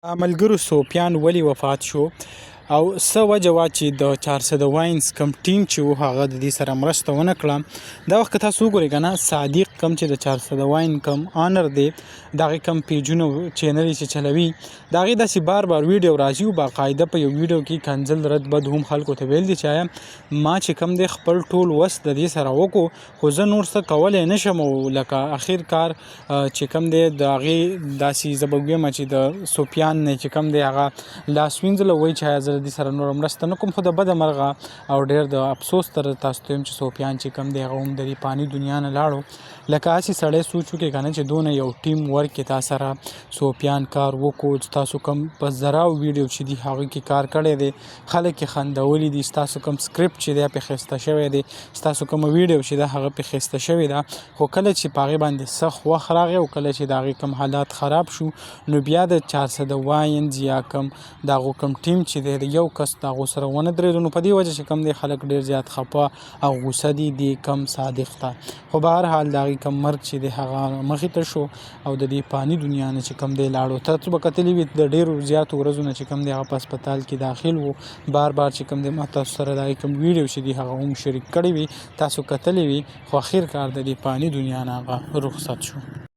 ملګرو سوفیان ولې وفات شو او څه وجه وه چې د 400 واینز کم ټیم چې و هغه د دې سره مرسته ونه کړه. دا وخت که تاسو وګورئ که نه صادق کم چې د 400 واین کم آنر دی د هغې کم پیجونه چینل چې چلوي د هغې داسې بار بار ویډیو راځي او باقاعده په یو ویډیو کې کنځل رد بد هم خلکو ته ویل دي چې آیا ما چې کم دی خپل ټول وس د دې سره وکړو خو زه نور څه کولی نه شم او لکه اخر کار چې کم دی د هغې داسې زه به ووایم چې د سوفیان نه چې کم دی هغه لاس وینځله وایي چې آیا زه د دې سره نوره مرسته نه کوم خو د بده مرغه او ډېر د افسوس تر تاسو ته وایم چې سوفیان چې کم دی هغه هم د دې فاني دنیا نه لاړو. لکه هسې سړی سوچ وکړي که نه چې دونه یو ټیم ورک کې تا سره سوفیان کار وکړو تاسو کم په زراو ویډیو چې دي هغې کې کار کړی دی خلک یې خندولي دي ستاسو کم سکرپټ چې دی پرې ښایسته شوی دی ستاسو کومه ویډیو چې ده هغه پرې ښایسته شوې ده خو کله چې په هغې باندې سخت وخت راغی او کله چې د هغې کم حالات خراب شو نو بیا د 400 واینز یا کم د هغو کم ټیم چې دی د یو کس د هغو سره ونه درېدو نو په دې وجه چې کم دی خلک ډېر زیات خفه او غوسه دي دې کم صادق ته خو به هر حال د هغې کم مرګ چې دی هغه مخې ته شو او د دې فاني دنیا نه چې کم دی لاړو. تاسو به کتلي وي د ډېرو زیاتو ورځو نه چې کم دی هغه په هسپتال کې داخل و بار بار چې کم دی ما تاسو سره د هغې کم ویډیو چې دي هغه هم شریک کړی وي تاسو کتلی وي خو اخر کار د دې فاني دنیا نه هغه رخصت شو.